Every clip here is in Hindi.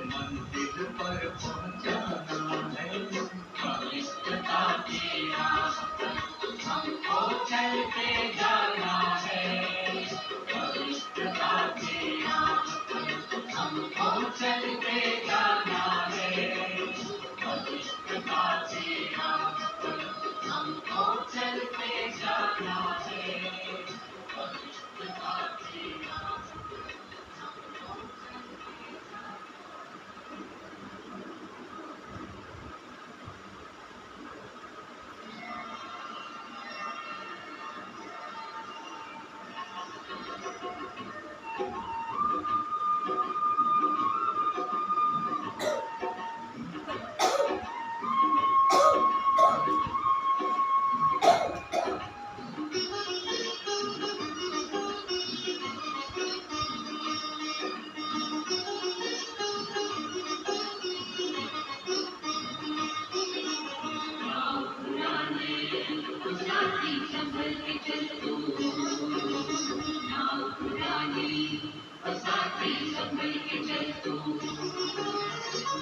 मंजिल पर पहुंचाना है। पवित्रता की राह पर हमको चल के जाना है। पवित्रता की राह पर हमको चल के जाना है। पवित्रता की राह पर हमको चल के जाना है। पवित्रता की राह पर हमको चल के जाना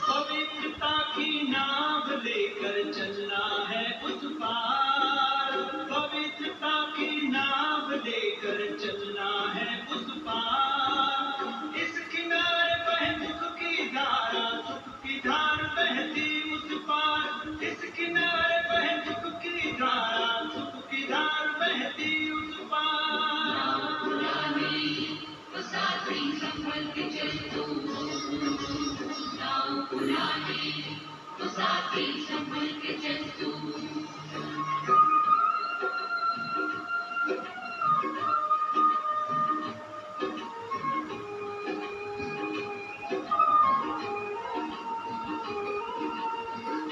पवित्रता की नाव लेकर चलना है उस पार। पवित्रता की नाव लेकर चलना है उस पार। इस किनारे बहे सुख की धारा, सुख की धार बहती उस पार। इस किनारे बहे सुख की धारा, सुख की धार बहती उस पार। साथी संभल के चल तू, नाव पुरानी तो साथी संभल के चल तू।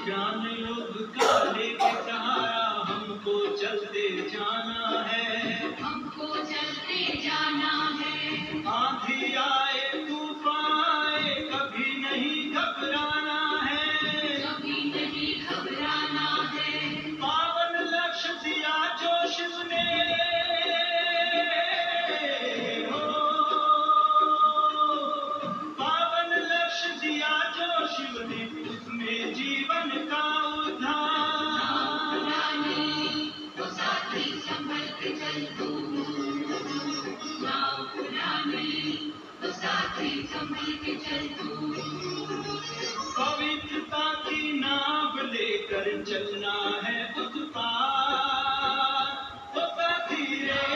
ज्ञान योग का लेके सहारा हमको चलते जाना है। हमको चलते जाना है। आंधी आए तूफान आए कभी नहीं घबराना है। कभी नहीं घबराना है। पावन लक्ष्य दिया जो शिव ने हो, पावन लक्ष्य दिया जो शिव ने, उसमें जीवन का उद्धार। तो साथी संभल के चल तू, नाव पुरानी तो साथी संभल के चल तू। पवित्रता की नाव लेकर चलना है उस पार। तो साथी रे,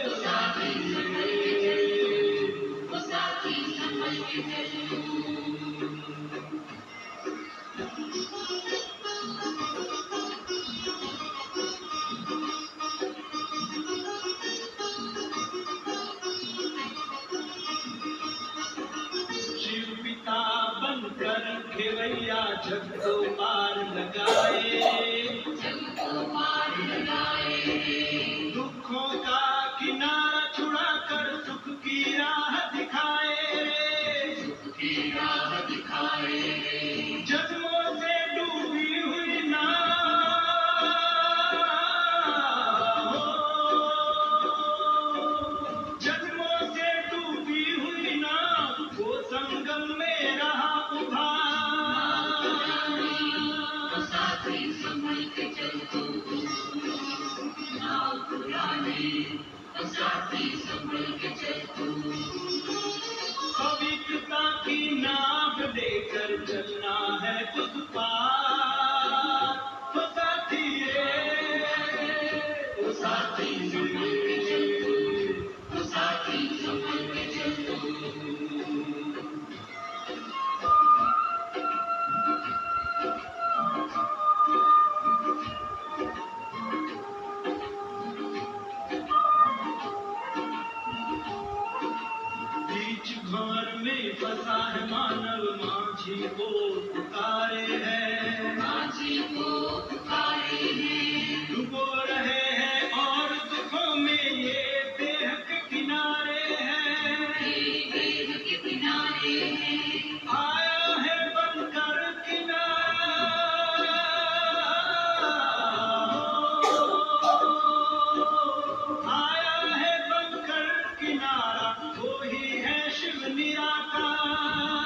तो साथी संभल के चल, तो साथी संभल के चल तू। शिव पिता बनकर खेवैया जग को पार लगाए, जग को पार लगाए। दुखों का किनारा छुड़ाकर सुख की राह दिखाए, सुख की राह दिखाए। जन्मों से डूबी हुई नाव हो, जन्मों से डूबी हुई नाव वो संगम में रहा उभार। तो साथी संभल के चल तू, नाव पुरानी तो साथी संभल के चल तू। पवित्रता की नाव लेकर चलना है उस पार। तो साथी रे, तो साथी संभल के चल तू, तो साथी संभल के चल तू। बीच भंवर में फंसा है मानव, माझी को पुकारे है, माझी को पुकारे है। डूबो रहे हैं और दुखों में ये देह के किनारे हैं, ये देह के किनारे हैं। आया है बनकर किनारा हो, आया है बनकर किनारा, वो ही है शिव निराकार।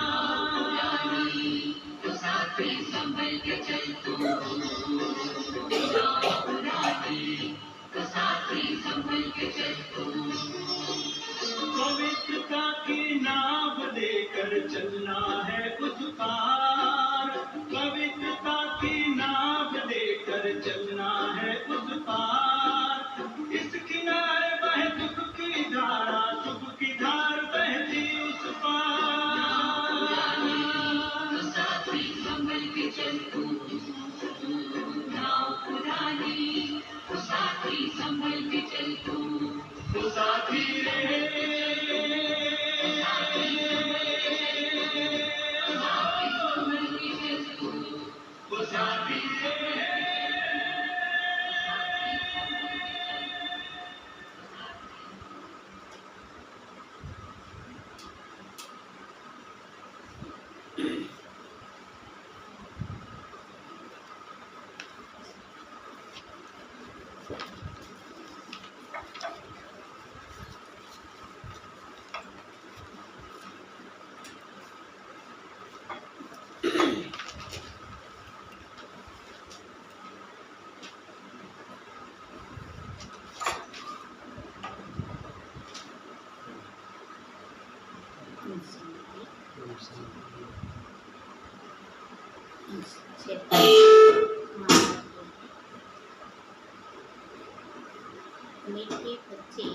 मीठे बच्चे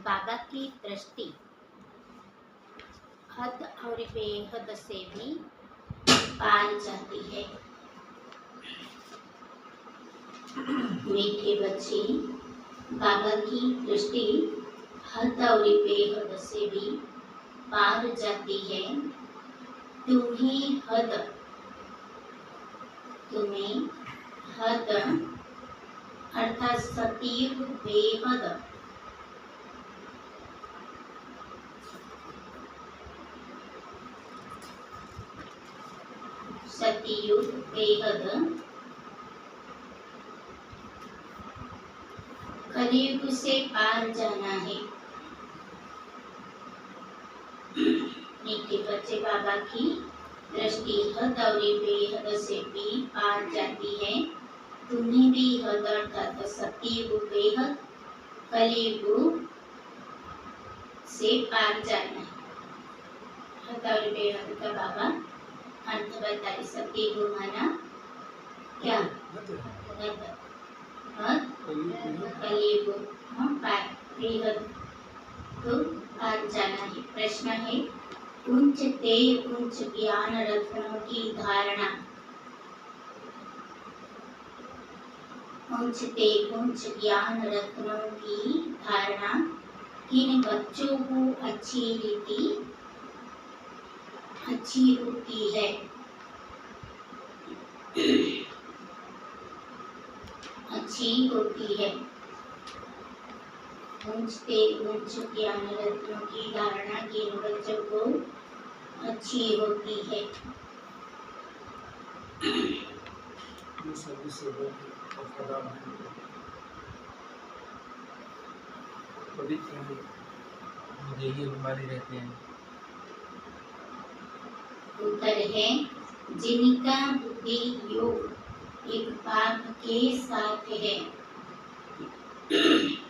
बाबा की दृष्टि हद और बेहद से भी पार जाती है। मीठे बच्चे बाबा की दृष्टि हद और बेहद से भी पार जाती है। तुम्हें हद अर्थात सतयुग बेहद कलयुग से पार जाना है। मीठे बच्चे बाबा की दृष्टि हद और बेहद से भी पार जाती है। तुम्हें भी हद अर्थात सतयुग बेहद कलयुग से पार जाना है। हद और बेहद का बाबा अर्थ बताइए। सतयुग माना क्या? कलयुग बेहद तो पार जाना है। प्रश्न है उच्च ते उच्च ज्ञान रत्नों की धारणा। उच्च ते उच्च ज्ञान रत्नों की धारणा किन बच्चों को अच्छी होती है? अच्छी होती है। उच्च ज्ञान रत्नों की धारणा किन बच्चों को अच्छी होती है? बीमारी रहते हैं। उत्तर है जिनका बुद्धि योग एक बाप के साथ है।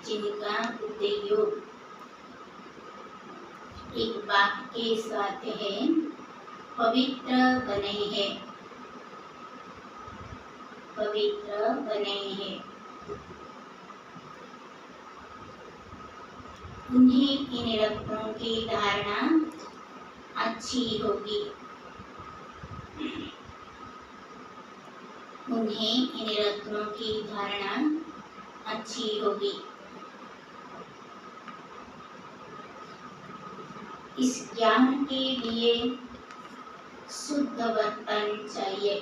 जिनका बुद्धि योग एक बाप के साथ है, पवित्र बने हैं। पवित्र बने हैं। उन्हें इन रत्नों की धारणा अच्छी होगी। उन्हें इन रत्नों की धारणा अच्छी होगी। इस ज्ञान के लिए शुद्ध बर्तन चाहिए।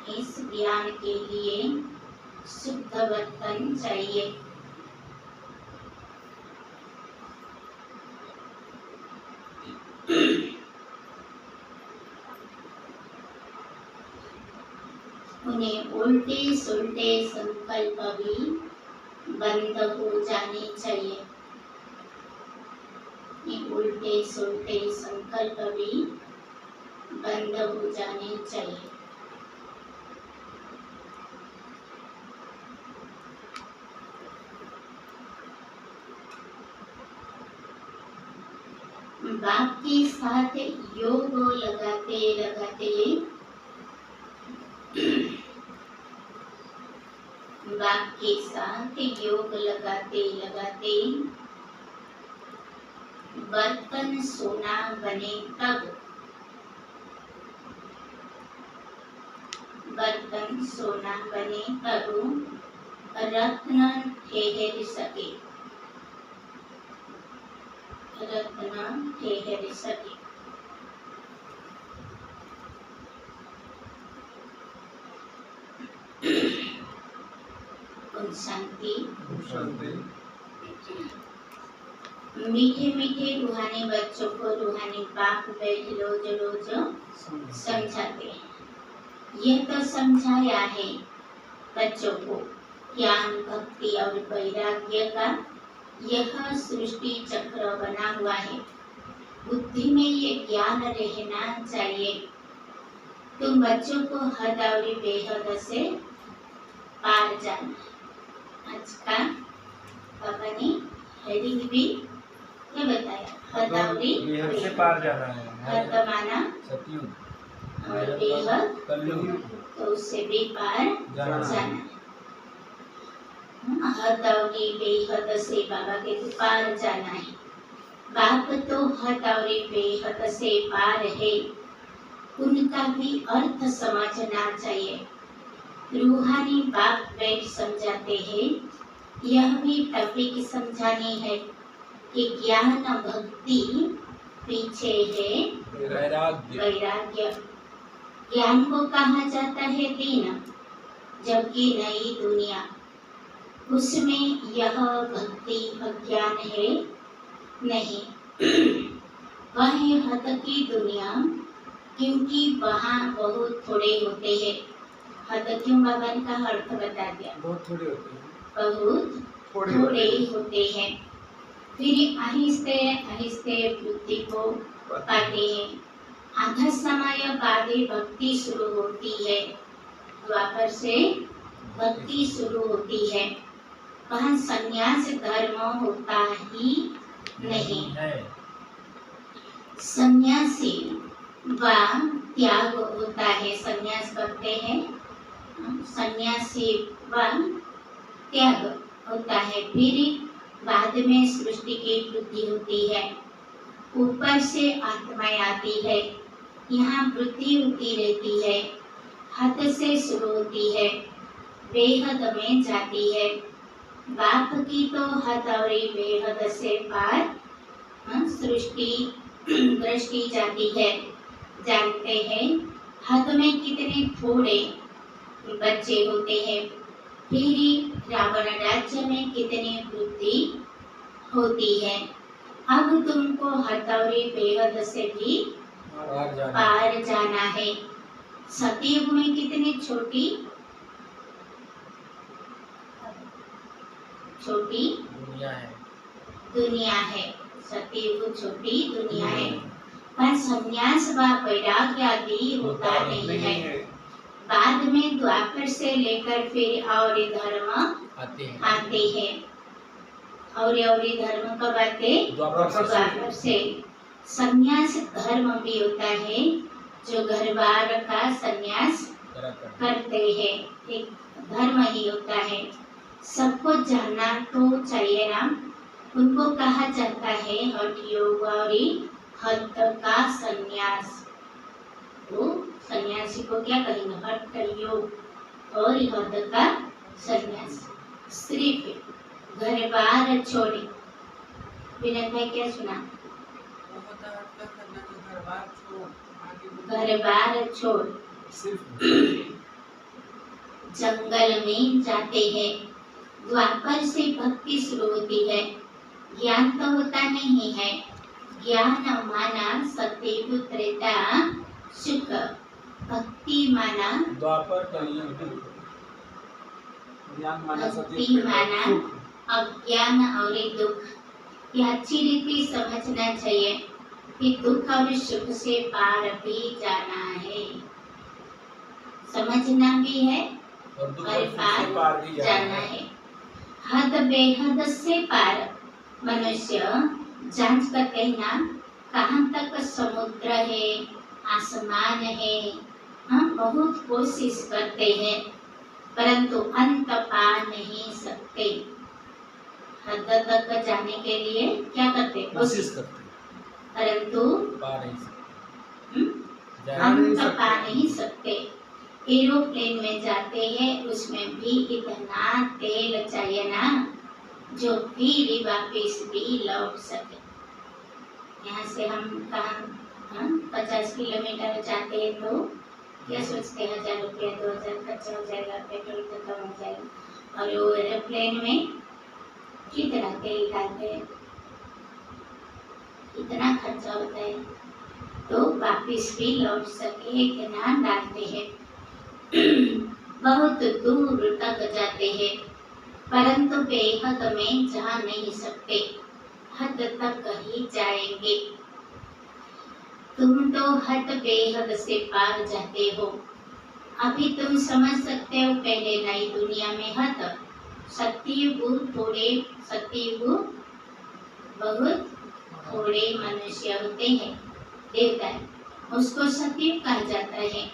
इस ज्ञान के लिए शुद्ध बर्तन चाहिए। उन्हें उल्टे सुलटे संकल्प भी बंद हो जाने चाहिए। उल्टे सुलटे संकल्प भी बंद हो जाने चाहिए। बाप के साथ योग लगाते बाप के साथ योग लगाते बर्तन सोना बने तब बर्तन सोना बने तब रत्न ठहर सके। रत्न ठहर सके। शांति। मीठे मीठे रूहानी बच्चों को रूहानी बाप रोज समझाते हैं। यह तो समझाया है बच्चों को ज्ञान भक्ति और वैराग्य का यह सृष्टि चक्र बना हुआ है। बुद्धि में ये ज्ञान रहना चाहिए। तुम बच्चों को हद और बेहद से पार जाना। आज का पापा ने हेडिंग भी क्या बताया? हथौड़ी बेहद से पार जाना है। हत माना सतयुग और बेहद कलयुग तो उससे भी पार जाना है। हथौड़ी बेहद से बाबा के पार जाना है। बाप तो हथौड़ी बेहद से पार है, उनका भी अर्थ समझना चाहिए। रूहानी बाप बैठ समझाते हैं, यह भी टॉपिक समझानी है कि ज्ञान भक्ति पीछे है वैराग्य। ज्ञान को कहा जाता है दीन, जबकि नई दुनिया उसमें यह भक्ति अज्ञान है नहीं। वह है हद की दुनिया, क्योंकि वहाँ बहुत थोड़े होते हैं। हद क्यों बाबा का अर्थ बता दिया, बहुत थोड़े होते हैं। बहुत थोड़े होते हैं। फिर आहिस्ते आहिस्ते बुद्धि को पाते हैं। आधा समय बाद भक्ति शुरू होती है, द्वापर से भक्ति शुरू होती है। वहाँ संन्यास धर्म होता ही नहीं है। सन्यासी व त्याग होता है। संन्यास करते हैं, सन्यासी व त्याग होता है। फिर बाद में सृष्टि की वृद्धि होती है, ऊपर से आत्माएं आती है, यहाँ वृद्धि होती रहती है। हद से शुरू होती है, बेहद में जाती है। बाप की तो हद और बेहद से पार सृष्टि दृष्टि जाती है। जानते हैं हद में कितने थोड़े बच्चे होते हैं, फिर रावण राज्य में कितनी वृद्धि होती है। अब तुमको हथौड़ी बेहद से भी पार जाना है। सतयुग में कितनी छोटी दुनिया है। सतयुग छोटी दुनिया है, पर संन्यास व वैराग्य आदि होता नहीं है। बाद में द्वापर से लेकर फिर और धर्म आते हैं। और धर्म कब आते? द्वापर से। संन्यास धर्म भी होता है, जो घर बार का संन्यास करते हैं, एक धर्म ही होता है। सबको जानना तो चाहिए ना। उनको कहा जाता है हठ योग और हद का संन्यास। तो सन्यासी को क्या कहेंगे? हठ योग और हद का संन्यास। सिर्फ घर बार छोड़े। विनय भाई क्या सुना? घर बार छोड़ जंगल में जाते हैं। द्वापर से भक्ति शुरू होती है। ज्ञान तो होता नहीं है। ज्ञान माना सत्य त्रेता सुख, भक्ति माना द्वापर भक्ति माना अज्ञान और दुख। यह अच्छी रीति समझना चाहिए कि दुख और सुख से पार भी जाना है, समझना भी है और पार भी जाना है। हद बेहद से पार। मनुष्य जांच कर कहना कहाँ तक समुद्र है, आसमान है। हम बहुत कोशिश करते हैं, परंतु अंत पा नहीं सकते। हद तक जाने के लिए क्या करते? कोशिश करते, परंतु पा नहीं सकते। अंत पा नहीं सकते। एरोप्लेन में जाते हैं, उसमें भी इतना तेल चाहिए ना, जो फिर वापिस भी लौट सके। यहाँ से हम कहाँ 50 किलोमीटर जाते हैं तो क्या सोचते हैं? 1000 रुपया 2000 खर्चा हो जाएगा, पेट्रोल खत्म हो जाएगा। और वो एरोप्लेन में कितना तेल डालते हैं, कितना खर्चा होता है, तो वापिस भी लौट सके इतना डालते हैं। बहुत दूर तक जाते हैं, परंतु बेहद में जा नहीं सकते। हद तक ही जाएंगे। तुम तो हद बेहद से पार जाते हो। अभी तुम समझ सकते हो, पहले नई दुनिया में हद सतयुग थोड़े, सतयुग बहुत थोड़े मनुष्य होते हैं, देवता है, उसको सतीव कहा जाता है।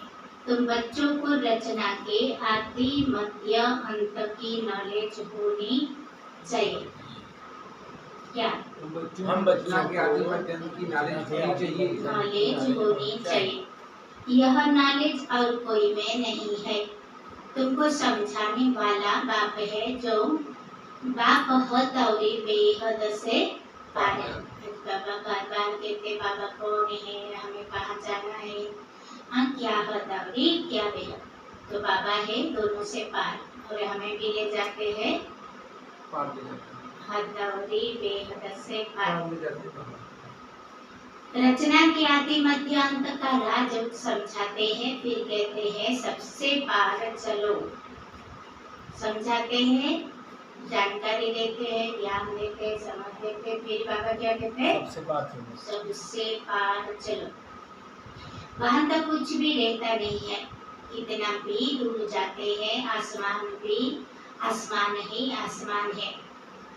तो बच्चों को रचना के आदि मध्य अंत की नॉलेज होनी चाहिए। क्या हम बच्चों के आदि मध्य की नॉलेज होनी चाहिए। यह नॉलेज और कोई में नहीं है। तुमको समझाने वाला बाप है, जो बाप हद और बेहद से पार है। बाबा बार बार कहते बाबा कौन है, हमें कहाँ जाना है, हाँ क्या हद और क्या बेहद। तो बाबा है दोनों से पार, और हमें भी ले जाते हैं हद और बेहद से पार। रचना के आदि मध्य अंत का राज समझाते हैं, फिर कहते हैं सबसे पार चलो। समझाते हैं, जानकारी देते हैं, ज्ञान देते हैं, समझ देते हैं, फिर बाबा क्या कहते हैं? सबसे पार चलो। वहाँ तक कुछ भी रहता नहीं है, कितना भी दूर जाते हैं, आसमान भी आसमान ही आसमान है।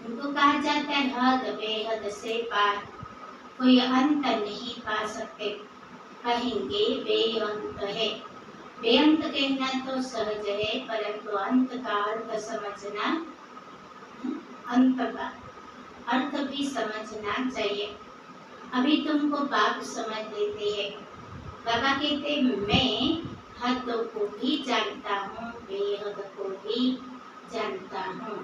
उनको कहा जाता है हद बेहद से पार, कोई अंत नहीं पा सकते। कहेंगे बेअंत है। बेअंत कहना तो सहज है, परंतु अंत का अर्थ समझना, अंत का अर्थ भी समझना चाहिए। अभी तुमको बाप समझ लेते हैं। बाबा कहते मैं हद को भी जानता हूँ, बेहद को भी जानता हूँ।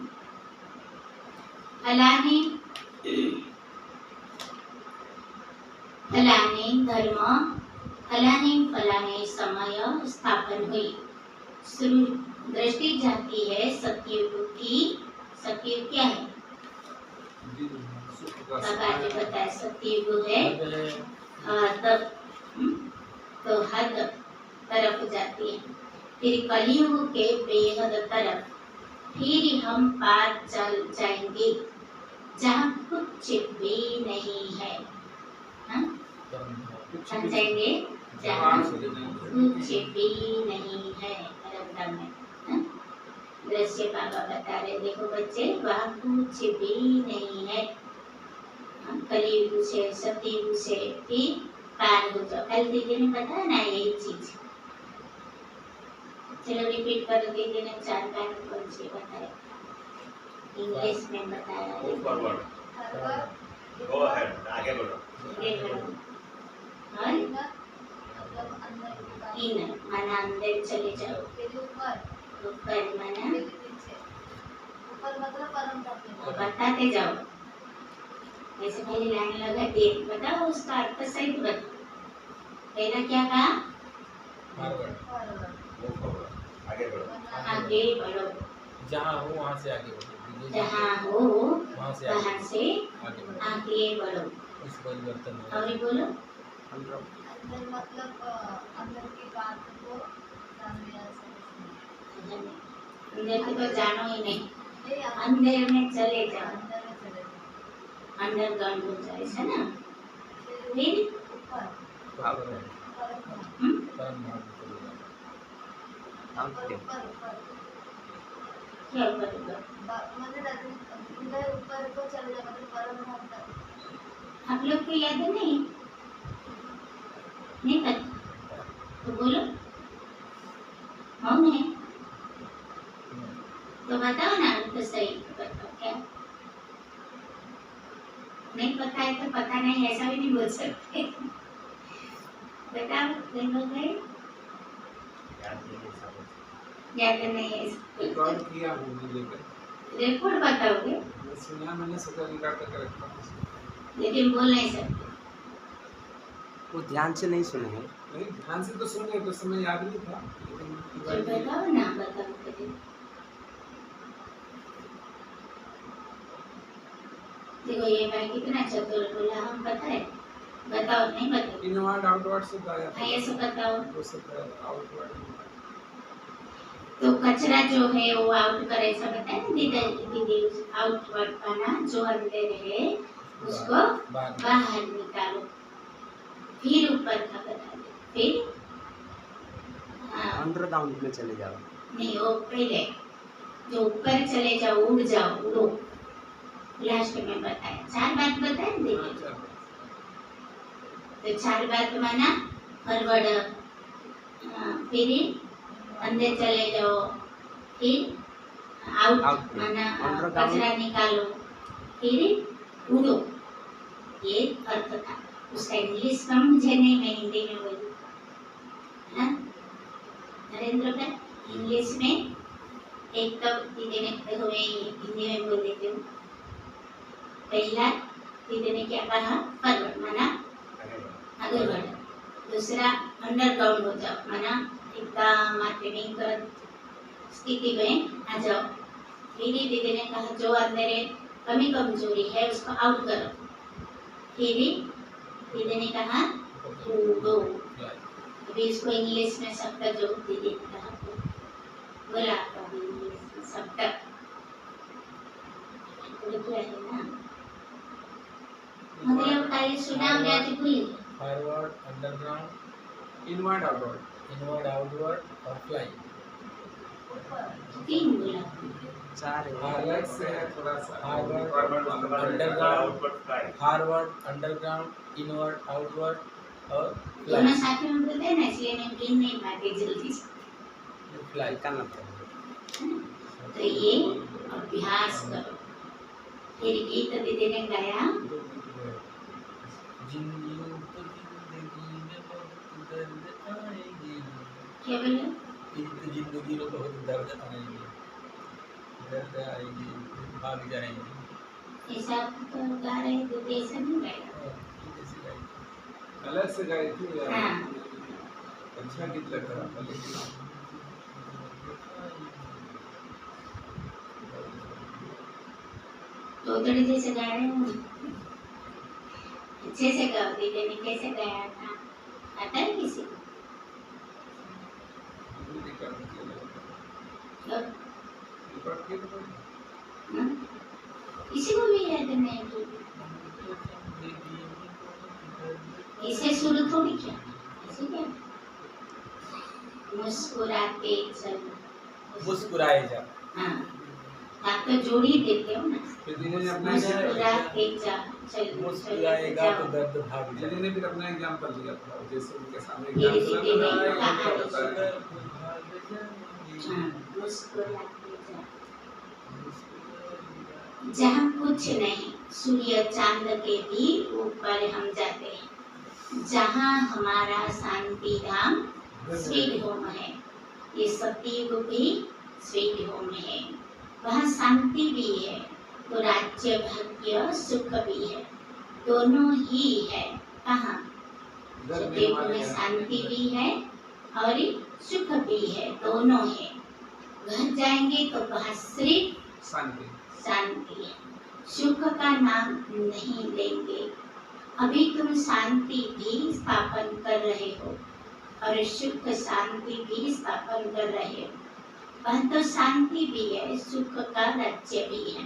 फलाने समय स्थापन हुई। दृष्टि जाती है सतयुग की। सतयुग क्या है? बाबा जी बताया सतयुग है हद, तो हद तरफ जाती है। फिर कलयुग के बेहद तरफ, फिर हम पार चल जाएंगे जहाँ कुछ भी नहीं है। समझेंगे जहाँ कुछ भी नहीं है परम में। दृश्य बाबा बता रहे, देखो बच्चे वहाँ कुछ भी नहीं है। कलयुग से सतयुग से फिर पार हो जाओ। कल दीदी ने बताया ना यही चीज, चलो रिपीट करो। दीदी ने 4 बार कौन से बताया, इंग्लिश में बताया। गो अहेड, आगे बढ़ो। इन माना अंदर चले जाओ, ऊपर माना बताते जाओ। ऐसे पहले लाने लगा देख बताओ, उसका अर्थ सही बताओ। पहला क्या कहा? आगे बढ़ो। जहाँ हो वहाँ से आगे बढ़ो। जहाँ हो वहाँ से आगे बढ़ो। उस परिवर्तन और बोलो मतलब अंदर की बात को अंदर की तो जानो ही नहीं, अंदर में चले जाओ, अंडरग्राउंड हो जाए, है ना। फिर क्या ऊपर को चले जाओ, मतलब परम धाम तक। आप लोग को याद नहीं पता तो बोलो, मौन है तो बताओ ना, तो सही बताओ। क्या नहीं पता है तो पता नहीं, ऐसा भी नहीं बोल सकते। बताओ देखो भाई, याद नहीं है। रिकॉर्ड किया हूँ, रिकॉर्ड बताओगे सुना मैंने, सोचा रिकॉर्ड करके रखा, लेकिन बोल नहीं सकते। वो ध्यान से नहीं सुने हैं। नहीं ध्यान से तो सुने, तो समय याद नहीं था, जो बताओ ना, बताओ कभी। देखो ये भाई कितना चतुर बोला, हम पता है। बताओ नहीं बताओ। इनवर्ड आउटवर्ड से आया था। ये सब बताओ। वो सब आउटवर्ड। तो कचरा जो है वो आउट कर, ऐसा बताया ना दीदी, आउटवर्ड का ना, जो अंदर है उसको बाहर निकालो। फिर ऊपर का बता दो, फिर अंडरग्राउंड में चले जाओ। नहीं, वो पहले जो ऊपर चले जाओ, उड़ जाओ, उड़ो। लास्ट में बताया, 4 बात बताए दीदी। तो 4 बात माना फॉरवर्ड, फिर अंदर चले जाओ, फिर आउट माना कचरा निकालो, फिर उड़ो, ये अर्थ था उसका। इंग्लिश का मुझे नहीं, मैं हिंदी में बोली है नरेंद्र भाई। इंग्लिश में एक तो दीदी ने हुए हिंदी में बोल देती हूँ। पहला दीदी ने क्या कहा, फॉरवर्ड माना आगे बढ़ो, दूसरा अंडरग्राउंड हो जाओ माना एकदम आत्मिक स्थिति में आ जाओ। फिर दीदी ने कहा जो अंदर कमी कमजोरी है उसको आउट करो। फिर दीदी ने कहा कूदो। अभी इसको इंग्लिश में शब्द जो दीदी ने कहा बोला तो अभी इंग्लिश में शब्द क्या है ना, मतलब कार्य सुना हमने आज भूल। Forward, underground, inward outward, inward, outward और फ्लाई। 3 बोला। 4 है। अलग से है थोड़ा सा। Forward, underground, forward, underground, inward, outward और दोनों फ्लाई। साथ में बोलते हैं ना, इसलिए मैं गिन नहीं पाती जल्दी से। फ्लाई निकालना पड़ेगा। तो ये अभ्यास करो। फिर गीत दीदी ने गाया, जिंदगी में बहुत दर्द आएंगे, क्या बोले, इस जिंदगी में बहुत दर्द आएंगे, दर्द आएंगे, भाग जाएंगे। ऐसा तो गा रहे दीदी, ऐसा नहीं गाया। अलग से गाई थी यार। हाँ। अच्छा गीत लग रहा था लेकिन तोतड़ी जैसे गा रहे हो, अच्छे से गाओ। दीदी ने कैसे गाया था, आता है किसी को? हिंदी का लोग, रिकॉर्ड किया तो हाँ? किसी को भी याद नहीं कि इसे शुरू थोड़ी किया, ऐसे क्या मुस्कुराते चलो, मुस्कुराए जा। हाँ आप तो जोड़ी देते हो ना, फिर दीदी ने अपना मुस्कुराते चलो, मुस्कुराएगा तो दर्द भाग दीदी जाएगा। ने फिर अपना एग्जाम्पल दिया था, जैसे उनके सामने ये एग्जाम्पल दीदी ने बताया कहा उनका है। बताया। हाँ, मुस्कुराते जाओ। जहाँ कुछ नहीं, सूर्य चांद के भी ऊपर हम जाते हैं, जहाँ हमारा शांति धाम स्वीट होम है। ये सतयुग भी स्वीट होम है, वहाँ शांति भी है तो राज्य भाग्य सुख भी है, दोनों ही है। कहाँ सतयुग में शांति भी है और सुख भी है, दोनों है। घर जाएंगे तो वहाँ सिर्फ शांति शांति है, सुख का नाम नहीं लेंगे। अभी तुम शांति भी स्थापन कर रहे हो और सुख शांति भी स्थापन कर रहे हो। वह तो शांति भी है, सुख का राज्य भी है।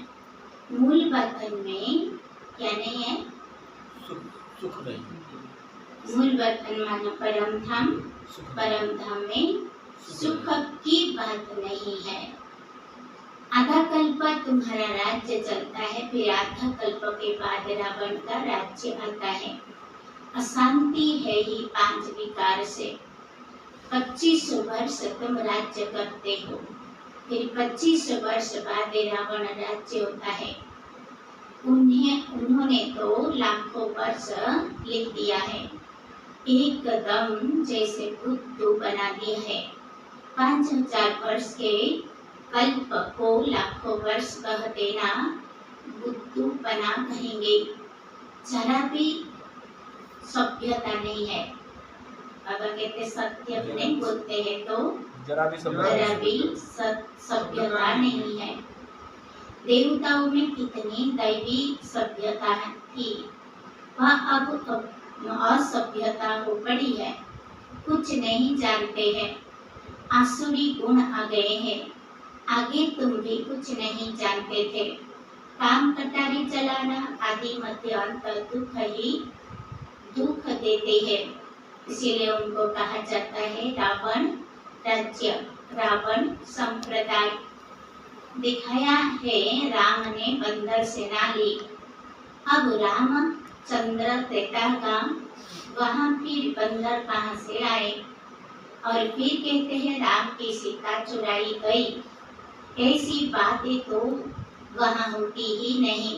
मूल बर्तन में क्या नहीं है, सुख नहीं, मूल बर्तन मानो परम धाम, सुख नहीं। परम धाम में सुख की बात नहीं है। आधा कल्प तुम्हारा राज्य चलता है, फिर आधा कल्प के बाद रावण का राज्य आता है। अशांति है ही 5 विकार से। 25 वर्ष तुम राज्य करते हो, फिर 25 वर्ष बाद रावण राज्य होता है। उन्होंने तो लाखों वर्ष लिख दिया है, एकदम जैसे बुद्धू बना दिया है। 5000 वर्ष के कल्प को लाखों वर्ष कह देना बुद्धू बना कहेंगे। जरा भी सभ्यता नहीं है। बाबा कहते सत्य नहीं बोलते हैं तो जरा भी जरा भी सभ्यता नहीं है। देवताओं में कितनी दैवी सभ्यता थी, वह अब असभ्यता हो पड़ी है। कुछ नहीं जानते हैं, आसुरी गुण आ गए हैं। आगे तुम भी कुछ नहीं जानते थे। काम कटारी चलाना आदि मध्य अंत दुख ही दुख देते हैं, इसीलिए उनको कहा जाता है रावण राज्य, रावण संप्रदाय। दिखाया है राम ने बंदर सेना ली। अब राम चंद्र त्रेता का, वहाँ फिर बंदर कहाँ से आए? और फिर कहते हैं राम की सीता चुराई गई। ऐसी बातें तो वहाँ होती ही नहीं।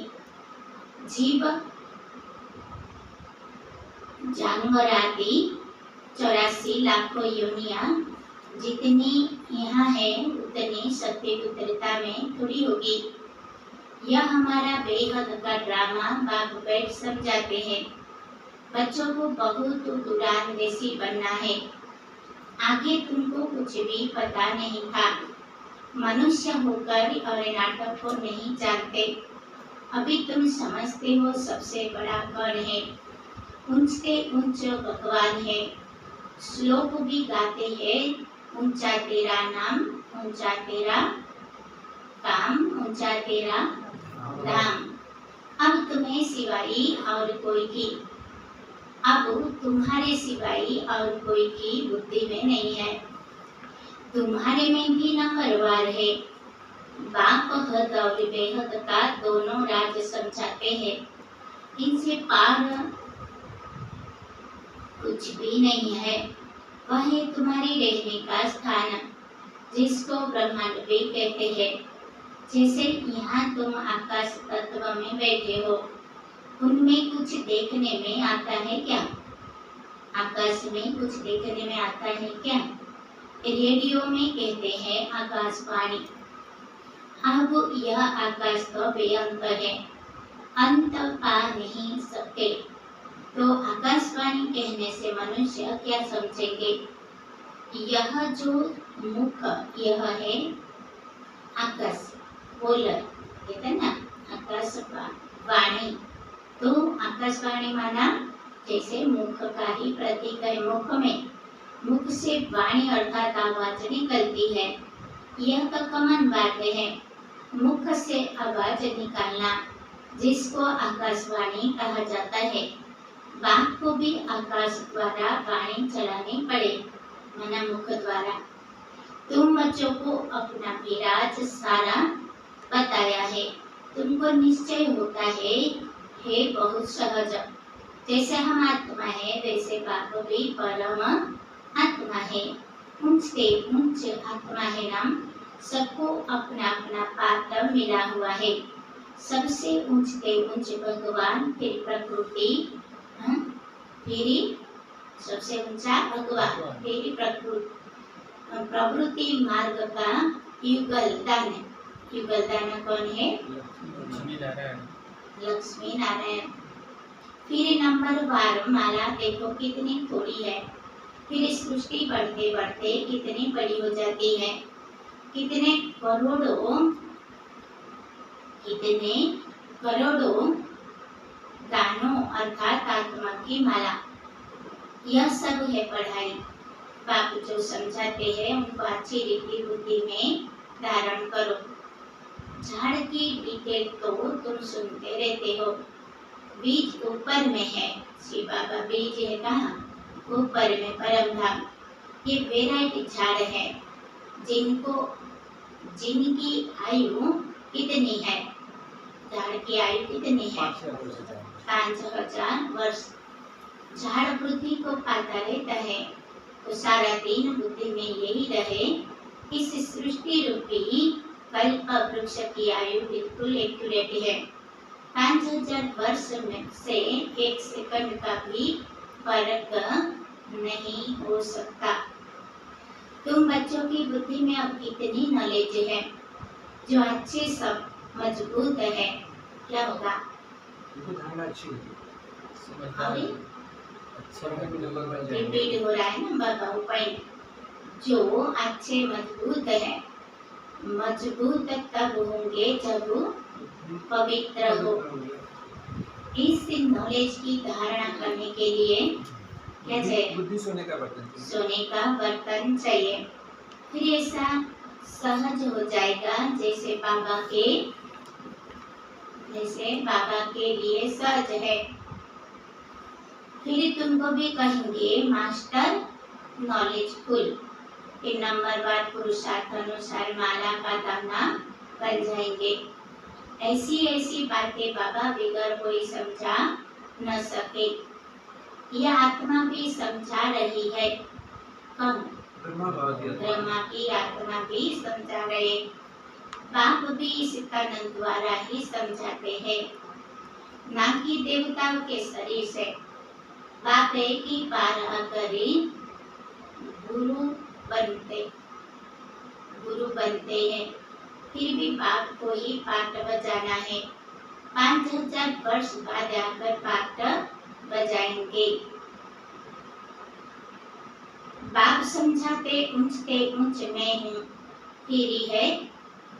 जीव जानवर आदि 84 लाखों योनियां जितनी यहाँ है उतनी सत्य पुत्रता में थोड़ी होगी। यह हमारा बेहद का ड्रामा बाप बैठ समझाते हैं। बच्चों को बहुत दूरंदेशी बनना है। आगे तुमको कुछ भी पता नहीं था। मनुष्य होकर और नाटक को नहीं जानते। अभी तुम समझते हो सबसे बड़ा कौन है, ऊंचे ऊंचे भगवान है। श्लोक भी गाते हैं, ऊंचा तेरा नाम, ऊंचा तेरा काम, ऊंचा तेरा धाम। अब तुम्हें सिवाई और कोई की, अब तुम्हारे सिवाई और कोई की बुद्धि में नहीं है। तुम्हारे में भी नंबरवार है। बाप हद और बेहद का दोनों राज समझाते हैं। इनसे पार कुछ भी नहीं है। वह है तुम्हारी रहने का स्थान, जिसको ब्रह्मांड भी कहते हैं। जैसे यहाँ तुम आकाश तत्व में बैठे हो, उनमें कुछ देखने में आता है क्या? आकाश में कुछ देखने में आता है क्या? रेडियो में कहते हैं आकाशवाणी। अब यह आकाश तो बेअंत है, अंत पा नहीं सकते। तो आकाशवाणी कहने से मनुष्य क्या समझेंगे? यह जो मुख, यह है आकाश, बोलर कहते हैं ना, आकाशवाणी। तो आकाशवाणी माना जैसे मुख का ही प्रतीक है। मुख में, मुख से वाणी अर्थात आवाज निकलती है। यह तो कॉमन बात है, मुख से आवाज निकालना, जिसको आकाशवाणी कहा जाता है। बाप को भी आकाश द्वारा वाणी चलानी पड़े, माना मुख द्वारा। तुम बच्चों को अपना विराज सारा बताया है। तुमको निश्चय होता है, हे बहुत सहज। जैसे हम आत्मा है, वैसे बाप भी परम आत्मा है। ऊंचे ऊंचे आत्मा है नाम, सबको अपना अपना पात्र मिला हुआ है। सबसे ऊंचे ऊंचे भगवान, फिर प्रकृति, फिर सबसे ऊंचा भगवान, फिर प्रवृत्ति मार्ग का युगलदान। युगलदान कौन है? लक्ष्मी नारायण। लक्ष्मी नारायण। फिर नंबर वार माला देखो कितनी थोड़ी है। फिर सृष्टि बढ़ते बढ़ते कितनी बड़ी हो जाती है। कितने करोड़ों दानों अर्थात आत्मा की माला। यह सब है पढ़ाई। बाप जो समझाते हैं उनको अच्छी रीति बुद्धि में धारण करो। झाड़ की डिटेल तो तुम सुनते रहते हो। बीज ऊपर में है, शिव बाबा बीज है कहाँ? ऊपर में परम धाम। ये वेराइटी झाड़ है, जिनकी आयु कितनी है? झाड़ की आयु कितनी है? 5000 वर्ष। झाड़ बुद्धि को पाता रहता है, तो सारा दिन बुद्धि में यही रहे। इस सृष्टि रूपी कल्प वृक्ष की आयु बिल्कुल एक्यूरेट है। 5000 वर्ष में से 1 सेकंड का भी फर्क नहीं हो सकता। तुम बच्चों की बुद्धि में अब कितनी नॉलेज है, जो अच्छे सब मजबूत है। क्या होगा? धारणा अच्छी होगी। अभी अच्छा रिपीट हो रहा है ना, बताओ पॉइंट। जो अच्छे मजबूत है, मजबूत तब होंगे जब पवित्र हो। इस नॉलेज की धारणा करने के लिए क्या चाहिए? बुद्धि सोने का बर्तन चाहिए। सोने का बर्तन चाहिए। फिर ऐसा सहज हो जाएगा जैसे बाबा के लिए सहज है। फिर तुमको भी कहेंगे मास्टर नॉलेजफुल। फिर नंबरवार पुरुषार्थ अनुसार माला का दाना बन जाएंगे। ऐसी ऐसी बातें बाबा बिगर कोई समझा न सके। यह आत्मा भी समझा रही है। कौन? ब्रह्मा की आत्मा भी समझा रहे। बाप भी इस तन द्वारा ही समझाते हैं, ना कि देवताओं के शरीर से। बाप एक ही बार आकर गुरु बनते हैं, फिर भी बाप को ही पाठ बजाना है। 5000 वर्ष बाद आकर पाठ बजाएंगे। बाप समझाते ऊंचते ऊंच में हूँ, फिर ही है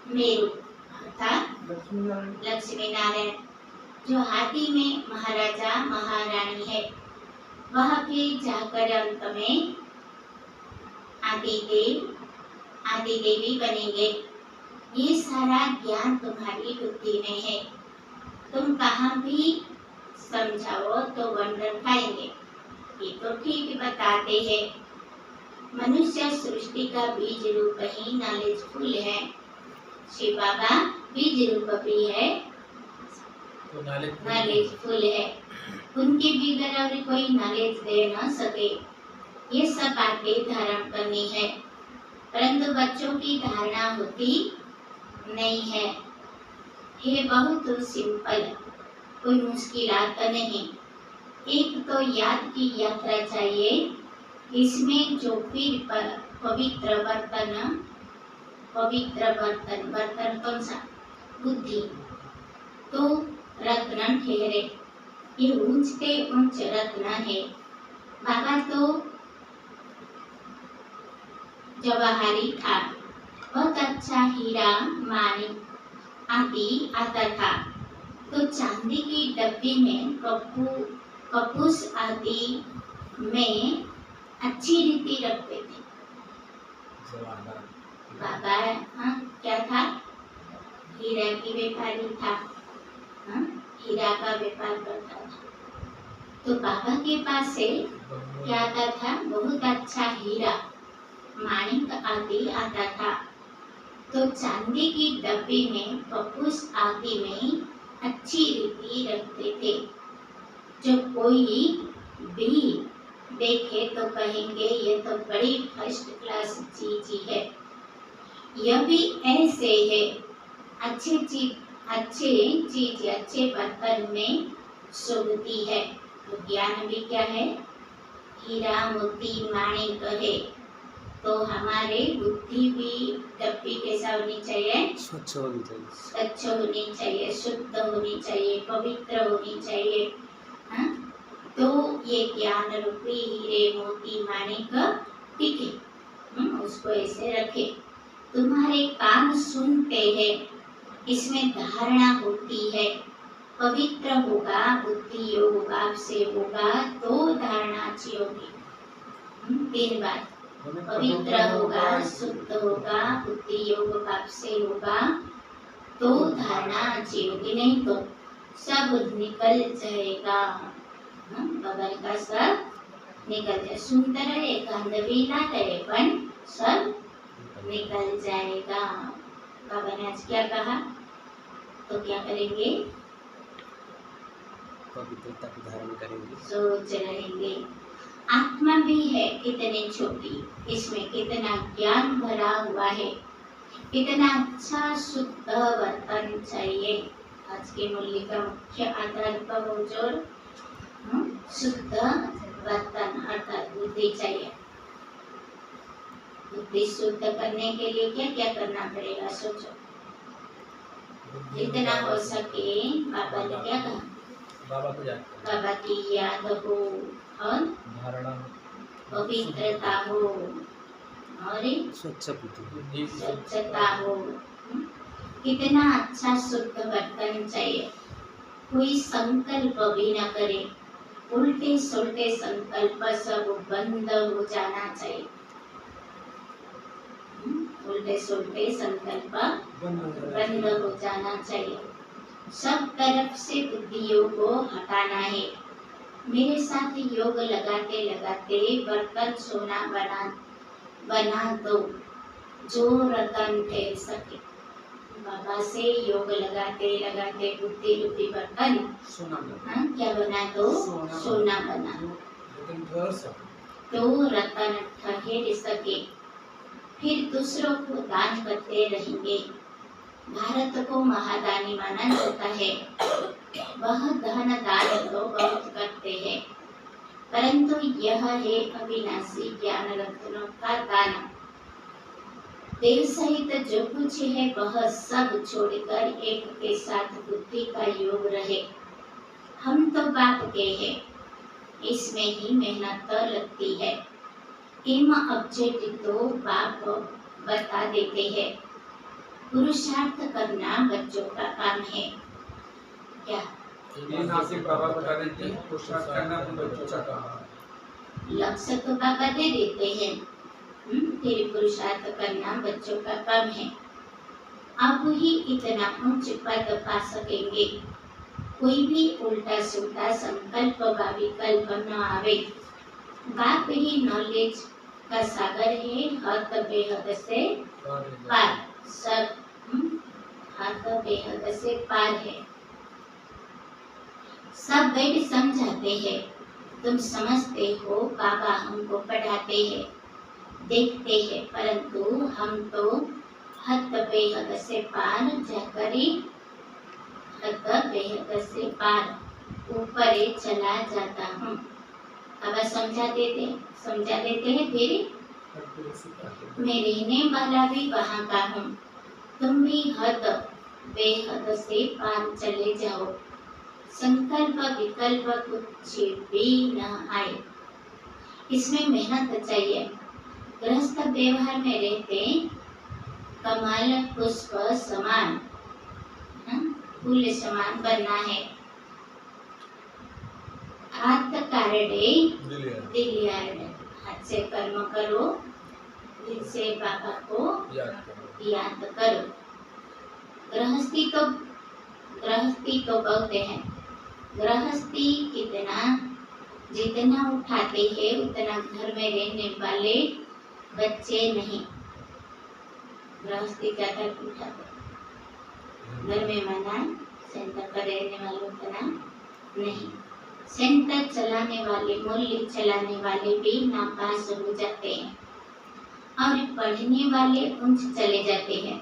मेरू अर्थात लक्ष्मी नारायण, जो हाथी में महाराजा महारानी है। वह फिर जाकर अंत में आदि देवी बनेंगे। ये सारा ज्ञान तुम्हारी बुद्धि में है। तुम कहाँ भी समझाओ तो वंडर खाएंगे। ये तो ठीक बताते हैं। मनुष्य सृष्टि का बीज रूप ही नॉलेजफुल है। शिव बाबा बीज रूप भी है, तो नॉलेजफुल है। उनके बगैर और कोई नॉलेज दे न सके। ये सब बातें धारण करनी है, परंतु बच्चों की धारणा होती नहीं है। ये बहुत सिंपल, कोई मुश्किलात नहीं। एक तो याद की यात्रा चाहिए, इसमें जो फिर पवित्र बर्तन कौन सा? बुद्धि तो रत्न ठहरे। ये ऊंचते ऊंच रत्न है। बाबा तो जवाहरी था, बहुत अच्छा हीरा माणिक आदि आता था। तो चांदी की डब्बी में कपूस आदि में अच्छी रीति रखते थे। बाबा क्या था? हीरा की व्यापारी था। हीरा का व्यापार करता था। तो बाबा के पास से क्या आता था? बहुत अच्छा हीरा माणिक आदि आता था। तो चांदी की डब्बी में कपूस आदि में अच्छी रीति रखते थे। जो कोई भी देखे तो कहेंगे ये तो बड़ी फर्स्ट क्लास चीज है। यह भी ऐसे है। अच्छे बर्तन में शोभती है। तो ज्ञान भी क्या है? हीरा मोती माणिक है। तो हमारे बुद्धि भी डब्बी कैसा होनी चाहिए? स्वच्छ होनी चाहिए, स्वच्छ होनी चाहिए, शुद्ध होनी चाहिए, पवित्र होनी चाहिए। हाँ? तो ये ज्ञान रूपी हीरे मोती माणिक टिके, उसको ऐसे रखे। तुम्हारे कान सुनते हैं, इसमें धारणा होती है। पवित्र होगा, बुद्धि योग बाप से होगा तो धारणा अच्छी होगी। 3 बार पवित्र होगा, शुद्ध होगा, बुद्धि योग बाप से होगा तो धारणा अच्छी होगी, नहीं तो सब निकल जाएगा। बगल का सब निकल जाए। सुंदर है, गंध भी ना करे, पण सब निकल जाएगा। बाबा ने आज क्या कहा? तो क्या करेंगे? पवित्रता की धारण करेंगे, सोच रहेंगे। आत्मा भी है कितनी छोटी, इसमें कितना ज्ञान भरा हुआ है, कितना अच्छा शुद्ध बर्तन चाहिए। आज के मूल्य का मुख्य आधार पर हो जोड़ शुद्ध बर्तन अर्थात बुद्धि चाहिए। बुद्धि शुद्ध करने के लिए क्या क्या करना पड़ेगा? सोचो। जितना हो सके बाबा ने क्या कहा? बाबा को याद करो, बाबा की याद हो और धारणा पवित्रता हो और स्वच्छ बुद्धि, स्वच्छता हो। कितना अच्छा शुद्ध बर्तन चाहिए। कोई संकल्प भी न करे, उल्टे सुल्टे संकल्प सब बंद हो जाना चाहिए। उल्टे सुल्टे संकल्प बंद हो जाना चाहिए। सब तरफ से बुद्धियों को हटाना है। मेरे साथ योग लगाते लगाते बर्तन सोना बना दो, जो रतन ठहर सके। बाबा से योग लगाते लगाते बुद्धि रूपी बर्तन सोना बना। हाँ, क्या बना तो सोना सोना बना। लेकिन ठहर सके तो रतन ठहर सके, फिर दूसरों को दान करते रहेंगे। भारत को महादानी माना जाता है। वह धन दान तो बहुत करते हैं, परंतु यह है अविनाशी ज्ञान रत्नों का दान। देह सहित जो कुछ है वह सब छोड़कर एक के साथ बुद्धि का योग रहे। हम तो बाप के हैं, इसमें ही मेहनत तो लगती है। एम ऑब्जेक्ट तो बाप बता देते हैं। पुरुषार्थ करना बच्चों का काम है। क्या ये नासिक बाबा बता देते हैं, पुरुषार्थ करना अपने बच्चों का काम है। लक्ष्य तो बाबा दे देते हैं, फिर पुरुषार्थ करना बच्चों का काम है। आप ही इतना उच्च पद पा सकेंगे। कोई भी उल्टा सुल्टा संकल्प व विकल्प न आवे। बाप ही नॉलेज का सागर है, हद बेहद से पार। सब हद बेहद से पार है। सब बैठ समझाते हैं, तुम समझते हो बाबा हमको पढ़ाते हैं, देखते हैं, परंतु हम तो हद बेहद से पार जाकर हद बेहद से पार ऊपर चला जाता हूँ। अब समझा देते हैं। फिर मैं रहने वाला भी वहाँ का हूँ, तुम भी हद बेहद से पार चले जाओ। संकल्प विकल्प कुछ भी न आए, इसमें मेहनत चाहिए। गृहस्थ व्यवहार में रहते कमल पुष्प समान, फूल समान बनना है। हाथ कारडे दिल यार्ड, हाथ से कर्म करो, दिल से बाबा को याद करो। गृहस्थी तो बोलते हैं, गृहस्थी जितना उठाते हैं उतना घर में रहने वाले बच्चे नहीं। गृहस्थी ज्यादा उठाते, घर में मना सेंटर पर रहने वाले उतना नहीं। सेंटर चलाने वाले, मूल्य चलाने वाले भी नापास हो जाते हैं और पढ़ने वाले ऊंच चले जाते हैं।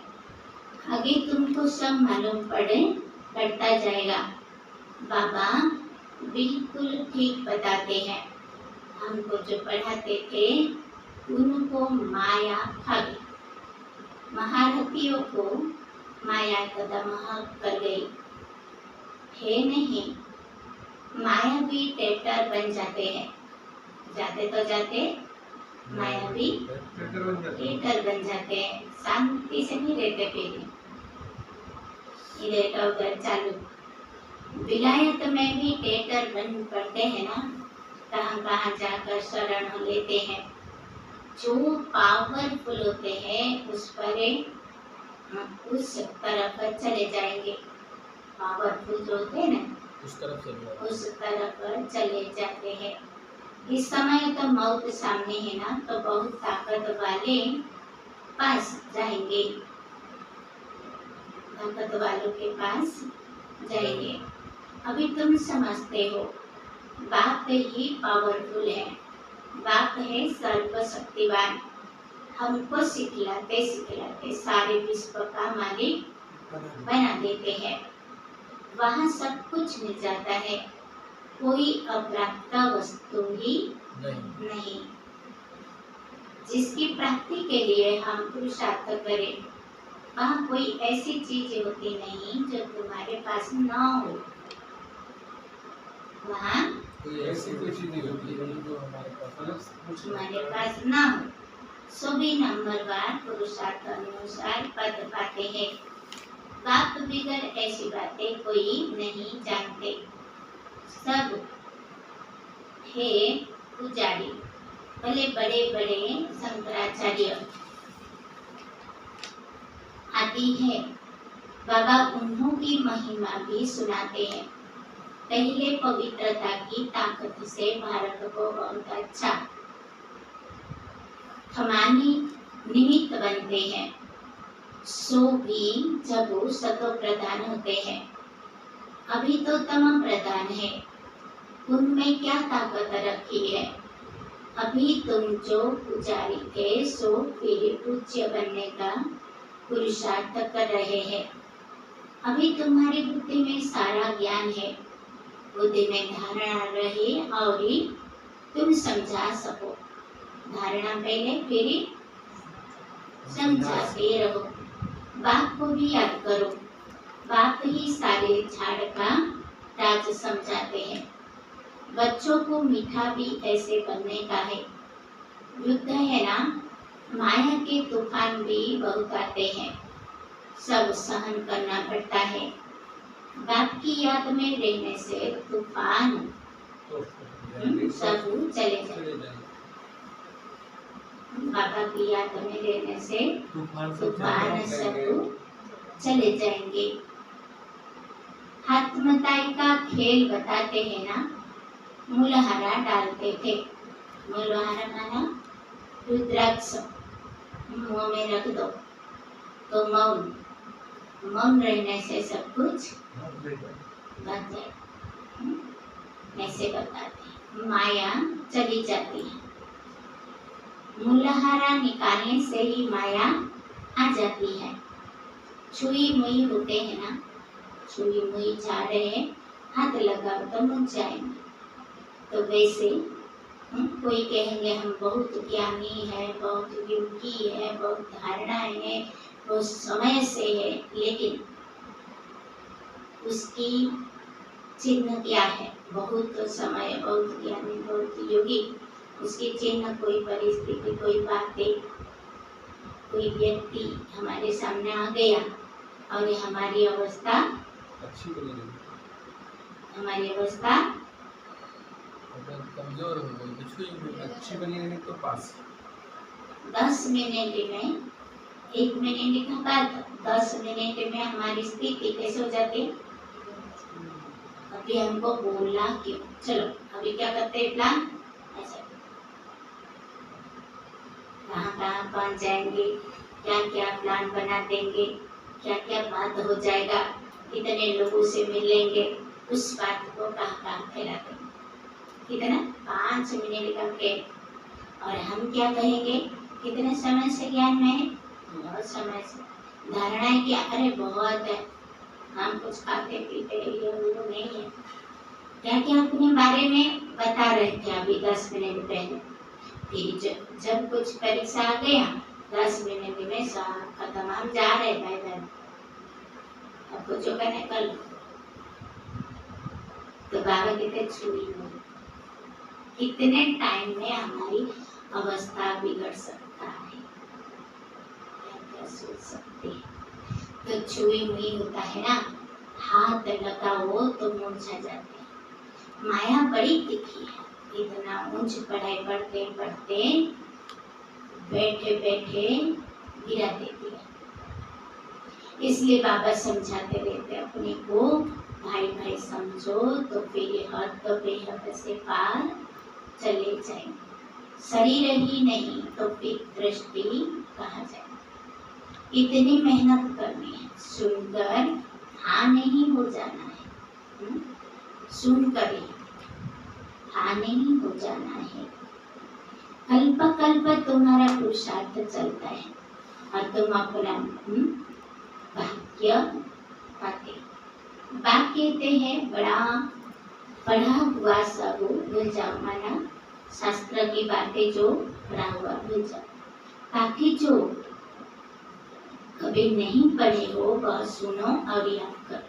आगे तुमको सब मालूम पड़ता जाएगा। बाबा बिल्कुल ठीक बताते हैं। हमको जो पढ़ाते थे उनको माया खा गई, महारथियों को माया कदम कर गई है। नहीं, माया भी ट्रैक्टर बन जाते हैं, जाते माया भी ट्रैक्टर बन जाते हैं। शांति से नहीं रहते, फिर इधर का उधर चालू। विलायत में भी ट्रैक्टर बन पड़ते हैं ना, कहाँ जाकर शरण लेते हैं। जो पावरफुल होते हैं उस तरफ चले जाएंगे। पावरफुल जो होते हैं ना उस तरफ चले जाते हैं। इस समय तो मौत सामने है ना, तो बहुत ताकत वाले पास जाएंगे, ताकत वालों के पास जाएंगे। अभी तुम समझते हो बाप ही पावरफुल है, बाप है सर्वशक्तिवान। हमको सिखलाते सारे विश्व का मालिक बना देते हैं। वहाँ सब कुछ मिल जाता है, कोई अप्राप्त वस्तु ही नहीं। जिसकी प्राप्ति के लिए हम पुरुषार्थ करें, वहाँ कोई ऐसी चीज होती नहीं जो तुम्हारे पास न हो। वहाँ ऐसी कोई चीज नहीं होती जो तुम्हारे पास न हो। सभी नंबरवार पुरुषार्थ अनुसार पद पाते हैं। बाप बिगर ऐसी बातें कोई नहीं जानते। सब है पुजारी, भले बड़े बड़े शंकराचार्य आती है, बाबा उन्हों की महिमा भी सुनाते हैं। पहले पवित्रता की ताकत से भारत को बहुत अच्छा थमाने निमित्त बनते हैं। सो भी जब वो सतो प्रधान होते हैं, अभी तो तमो प्रधान है, उनमें क्या ताकत रखी है? अभी तुम जो पुजारी थे सो फिर पूज्य बनने का पुरुषार्थ कर रहे हैं। अभी तुम्हारी बुद्धि में सारा ज्ञान है, बुद्धि में धारणा रहे और तुम समझा सको। धारणा पहले फिर समझाते रहो। बाप को भी याद करो, बाप ही सारे झाड़ का राज समझाते हैं। बच्चों को मीठा भी ऐसे बनने का है। युद्ध है ना, माया के तूफान भी बहुत आते हैं, सब सहन करना पड़ता है। बाप की याद में रहने से तूफान सब चले जाए। बाबा की याद में रहने से तूफान सब चले जाएंगे। हाथमताई का खेल बताते हैं ना, मूलहारा डालते थे। मूलहारा माना रुद्राक्ष मुंह में रख दो तो मौन रहने से सब कुछ बच जाए। ऐसे बताते, माया चली जाती है। मूलहारा निकालने से ही माया आ जाती है। छुई मुई होते हैं ना, छुई मुई जा रहे हैं, हाथ लगाओ तो मुझ जाएंगे। तो वैसे कोई कहेंगे हम बहुत ज्ञानी है, बहुत योगी है, बहुत धारणाएं है, बहुत समय से है, लेकिन उसकी चिन्ह क्या है? बहुत समय, बहुत ज्ञानी, बहुत योगी, उसकी चिन्ह कोई परिस्थिति, कोई बातें, कोई व्यक्ति हमारे सामने आ गया और ये हमारी अवस्था अच्छी बनी रही, हमारी अवस्था अगर कमजोर हो गई कुछ भी अच्छी बनी रही तो पास 10 मिनट में, 1 मिनट का बाद 10 मिनट में हमारी स्थिति कैसे हो जाती है? अभी हमको बोलना क्यों? चलो अभी क्या करते हैं प्लान? ऐसा कहाँ कहाँ पहुँच जाएंगे, क्या क्या प्लान बना देंगे, क्या क्या बात हो जाएगा, कितने लोगों से मिलेंगे, उस बात को कहाँ कहाँ फैला देंगे। कितना 5 मिनट का खेल। और हम क्या कहेंगे? कितने समय से ज्ञान में है? बहुत समय से। धारणाएं क्या? अरे बहुत है, हम कुछ खाते पीते ये वो नहीं है। क्या क्या अपने बारे में बता रहे थे अभी 10 मिनट पहले। फिर जब कुछ परीक्षा आ गया 10 मिनट में सब खत्म, हम जा रहे भाई बहन, अब जो करने कल। तो बाबा कहते छुई हुई, कितने टाइम में हमारी अवस्था बिगड़ सकता है, क्या सोच सकते हैं। तो छुई हुई होता है ना, हाथ लगाओ तो मुरझा जाते हैं। माया बड़ी तिखी है, इतना ऊंच पढ़ाई पढ़ते पढ़ते बैठे बैठे गिरा देती है। इसलिए बाबा समझाते रहते अपने को, भाई भाई समझो तो फिर हद तो बेहद से पार चले जाएंगे। शरीर ही नहीं तो फिर दृष्टि कहाँ जाए। इतनी मेहनत करनी है, सुनकर हाँ नहीं हो जाना है, सुनकर ही हाँ नहीं हो जाना है। कल्प कल्प तुम्हारा पुरुषार्थ चलता है और तुम अपना भाग्य पाते। बाप कहते हैं बड़ा पढ़ा हुआ सब भूल जाओ, माना शास्त्र की बातें जो पढ़ा हुआ भूल जाओ। बाकी जो कभी नहीं पढ़े हो वह सुनो और याद करो।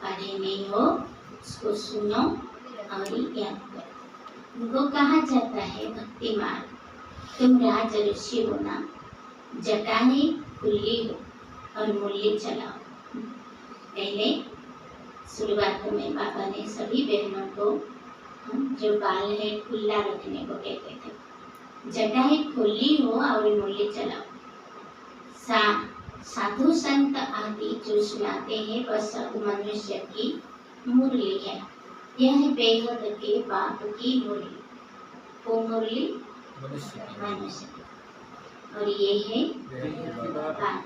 पढ़े नहीं हो उसको सुनो और याद करो। उनको कहा जाता है भक्ति मार्ग। तुम राज ऋषि हो ना, जटाएं खुली हो और मूल्य चलाओ। पहले शुरुआत में बाबा ने सभी बहनों को जो बाल है खुला रखने को कहते थे। जटाएं खुली हो और मूल्य चलाओ। साधु संत आदि जो सुनाते हैं वह सब मनुष्य की मुरली है। यह बेहद के बाप की मुरली। वो मुरली मनुष्य। और ये है देह की बात। हाँ।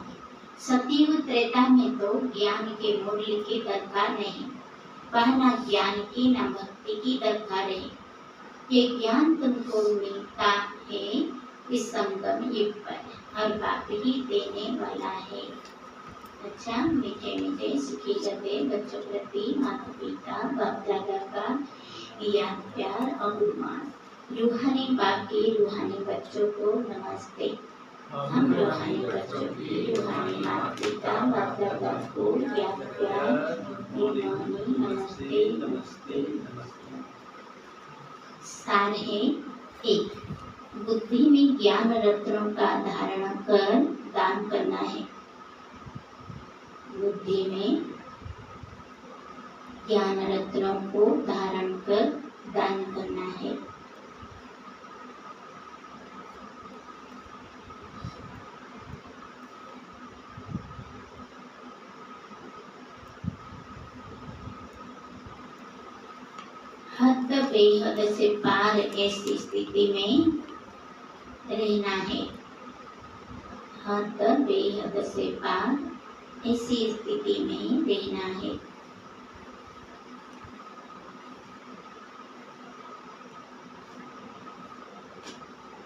सतयुग त्रेता में तो ज्ञान के मूल्य की दरकार नहीं, वह न ज्ञान की न भक्ति की दरकार है। ये ज्ञान तुमको मिलता है इस संगम युग पर, हर बात ही देने वाला है। अच्छा, मीठे मीठे सुखी गते बच्चों प्रति माता पिता बाप दादा का याद प्यार और मान। रूहानी बाप के रूहानी बच्चों को नमस्ते। हम रूहानी बच्चों की रूहानी माता पिता बाप दादा को याद प्यार नमस्ते नमस्ते नमस्ते। सार है एक, बुद्धि में ज्ञान रत्नों का धारण कर दान करना है। बुद्धि में ज्ञान रत्नों को धारण कर दान करना है। हद बेहद से पार ऐसी स्थिति में रहना है। हद बेहद से पार ऐसी स्थिति में रहना है।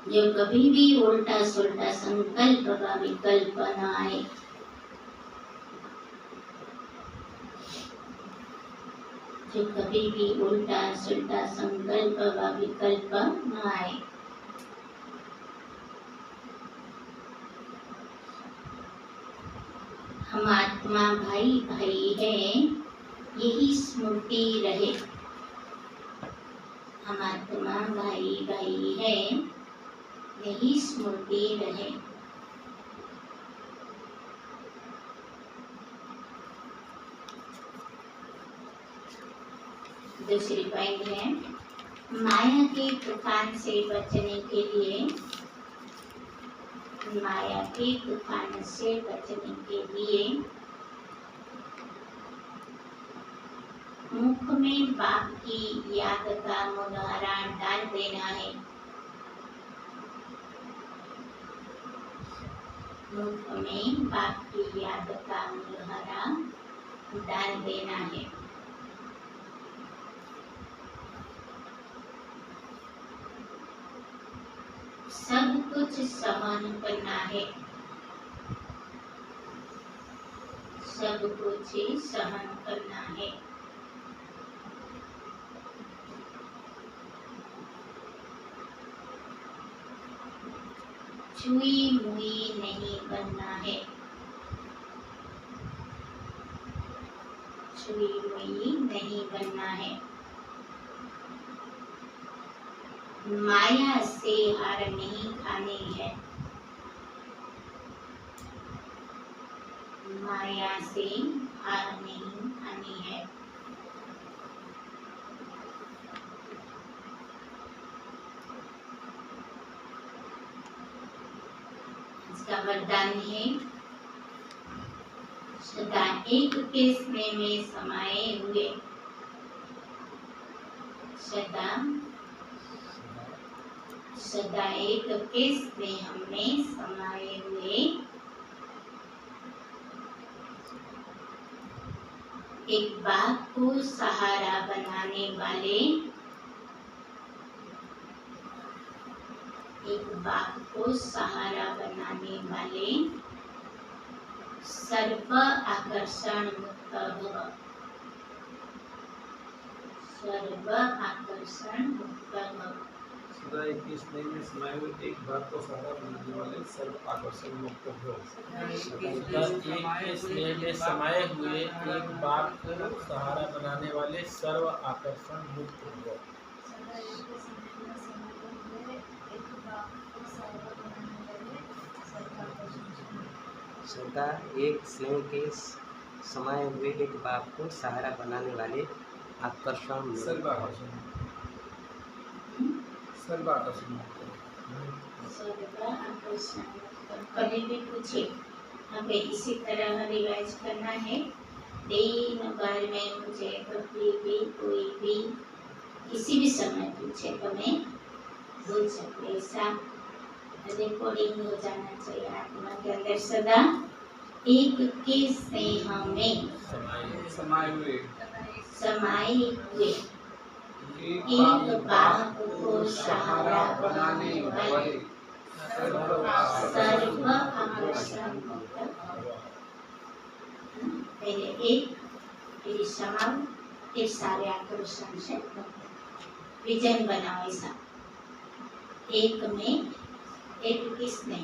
जो कभी भी उल्टा सुल्टा संकल्प का विकल्प न आए। जो कभी भी उल्टा सुल्टा संकल्प व विकल्प न आए। हम आत्मा भाई भाई है, यही स्मृति रहे। हम आत्मा भाई भाई है, यही स्मृति रहे। दूसरी पॉइंट है, माया के तूफान से बचने के लिए, माया के तूफान से बचने के लिए मुख में बाप की याद का मुहारा डाल देना है। मुख में बाप की याद का मुहारा डाल देना है। सब कुछ सहन करना है। सब कुछ सहन करना है। छुई मुई नहीं बनना है। छुई मुई नहीं बनना है। माया से हार नहीं खानी है। माया से हार नहीं खानी है। इसका वरदान है, सदा एक के स्नेह में समाये हुए, सदा एक के स्नेह में समाये हुए, एक बात को सहारा बनाने वाले, एक बात को सहारा बनाने वाले, सर्व आकर्षण मुक्त भव, सर्व आकर्षण मुक्त भव। सदा एक ही स्नेह में समाये हुए, एक बात को सहारा बनाने वाले, सर्व आकर्षण मुक्त हो। सदा एक के स्नेह में समाये हुए, एक बात को सहारा बनाने वाले, सर्व आकर्षण मुक्त हो। सदा एक स्नेह के समाये हुए, एक बात को सहारा बनाने वाले, आकर्षण मुक्त। सर्व आकर्षण, सर्व आकर्षण मुक्त। सर्व आकर्षण मुक्त। कभी भी पूछे, हमें इसी तरह रिवाइज करना है। दिन भर में मुझे कभी भी कोई भी किसी भी समय पूछे तो मैं बोल सकते ऐसा रिकॉर्डिंग हो जाना चाहिए आत्मा के अंदर सदा एक के स्नेह में समाये हुए समाये हुए एक एक बाप को सहारा बनाने वाले सर्व आकर्षण पहले एक फिर समाप्त फिर सारे आकर्षण से मुक्त। विजन बनाओ ऐसा एक में एक किसने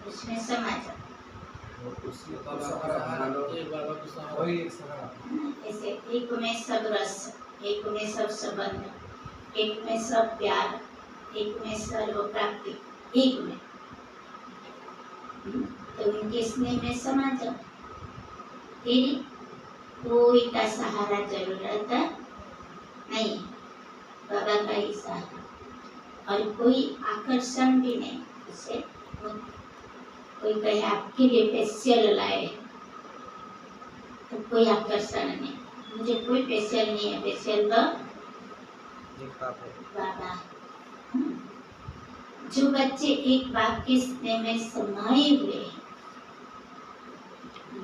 उसमें समा जाओ एक बाबा को सहारा वही एक सहारा ऐसे एक में सब रस, एक में सब संबंध, एक में सब प्यार, एक में सर्व प्राप्ति, एक में तो उनके स्नेह में समा जाओ। फिर कोई का सहारा जरूरत नहीं, बाबा का ही सहारा और कोई आकर्षण भी नहीं। उसे कोई कहे आपके लिए स्पेशल लाए तो कोई आकर्षण नहीं, मुझे कोई स्पेशल नहीं है, स्पेशल तो बाबा। जो बच्चे एक बाप के स्नेह में समाये हुए हैं,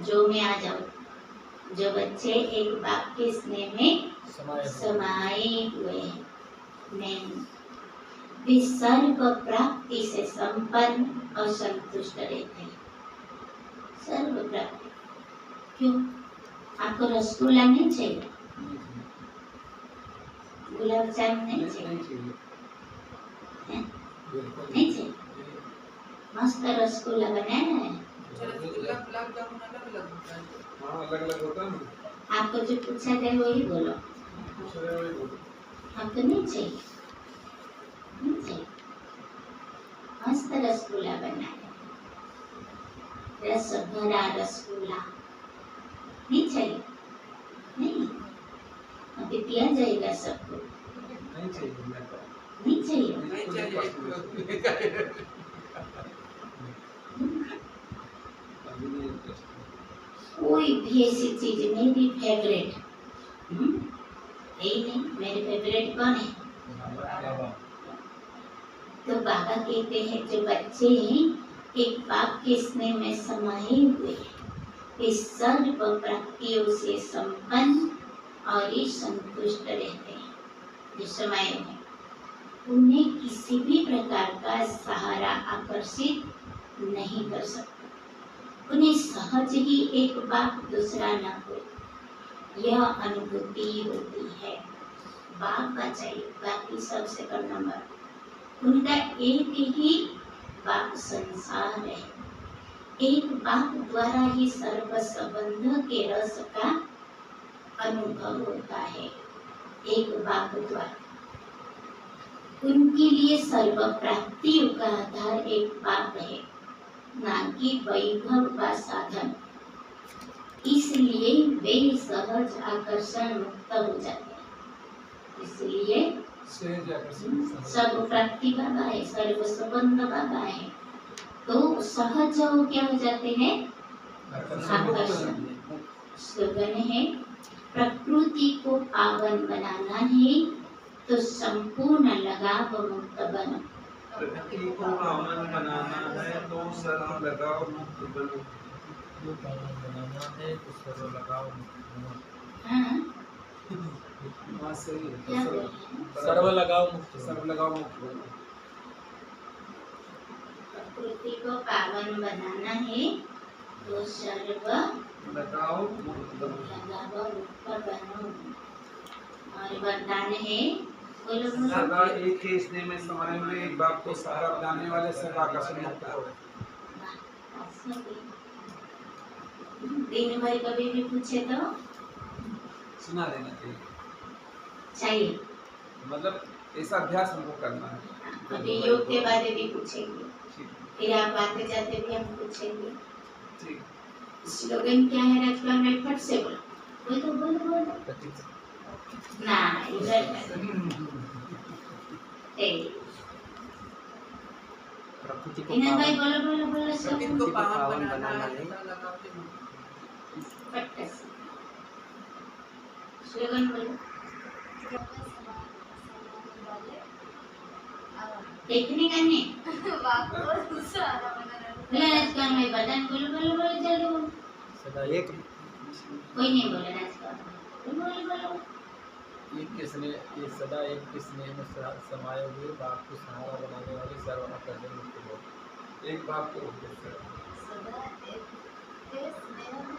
जो में आ जाओ, जो बच्चे एक बाप के स्नेह में समाये हुए हैं, मैं वे सर्व प्राप्ति से संपन्न और संतुष्ट रहते हैं। सर्व प्राप्ति क्यों? आपको रसगुल्ला नहीं चाहिए, गुलाब जामुन नहीं चाहिए, हैं? नहीं चाहिए। मस्त रसगुल्ला बनाना है। हाँ अलग अलग होता है ना। आपको जो पूछा जाए वही बोलो। दूसरे वही बोलो। आपको नहीं चाहिए, नहीं चाहिए। मस्त रसगुल्ला बनाना है, रस भरा रसगुल्ला नहीं चाहिए, नहीं अभी दिया जाएगा सबको, नहीं चाहिए मैं तो नहीं चाहिए। नहीं चाहिए अभी नहीं इंटरेस्ट कोई भी ऐसी चीज मेरी फेवरेट यही नहीं, मेरे फेवरेट कौन है? बाबा तो बाबा कहते हैं जो बच्चे एक बाप के स्नेह में समाये हुए वे सर्व प्राप्तियों से संपन्न और ही संतुष्ट रहते हैं। जो समाये हुए उन्हें किसी भी प्रकार का सहारा आकर्षित नहीं कर सकता। उन्हें सहज ही एक बाप दूसरा न हो, यह अनुभूति होती है। बाप का चाहिए, बाकी सब सेकंड नंबर। उनका एक ही बाप संसार है, एक बाप द्वारा ही सर्व संबंध के रस का अनुभव होता है। एक बाप द्वारा उनके लिए सर्व प्राप्तियों का आधार एक बाप है, ना कि वैभव का साधन। इसलिए वे सहज आकर्षण मुक्त हो जाते हैं। इसलिए सहज आकर्षण सब प्राप्ति बाबा है, सर्व संबंध बाबा है, तो सहज हो क्या हो जाते हैं? आकर्षण। स्लोगन है प्रकृति को पावन बनाना है तो संपूर्ण लगाव मुक्त बनो। प्रकृति को पावन बनाना है तो सर्व लगाव मुक्त बनो। जो पावन बनाना है तो सर्व लगाव मुक्त बनो। हाँ, हाँ सही है क्या तो बोल रहे हैं? सर्व लगाव मुक्त बनो। सर्व लगाव मुक्त बनो। प्रकृति को पावन बनाना है तो सर्व लगाव मुक्त बनो। लगाव मुक्त बनो। और वरदान है, बोलो बोलो। सदा एक ही स्नेह में समाये हुए एक बाप को सहारा बनाने वाले सर्व आकर्षण मुक्त हो। दिन भर कभी भी पूछे तो सुना देना चाहिए, चाहिए। मतलब ऐसा अभ्यास हमको करना है। अभी योग के बारे भी पूछेंगे, ठीक फिर आप आते जाते भी हम पूछेंगे। ठीक स्लोगन क्या है राजपाल में? फट से बोलो, बोलो बोलो बोलो ना, इधर प्रकृति को इन्हें भाई पावन बोलो बोलो बोलो सब प्रकृति को पावन बनाना है फट से स्लोगन बोलो। वाले देखने का नहीं बाप को सहारा बनाने बोला राजकुमार में बटन बोलो बोलो बोलो जल्दी बोलो सदा एक कोई नहीं बोला राजकुमार बोलो बोलो एक किसने ये सदा एक के स्नेह में समाये हुए बाप को सहारा बनाने वाले सर्व आकर्षण मुक्त हो। एक बाप के उद्देश्य सदा एक के स्नेह में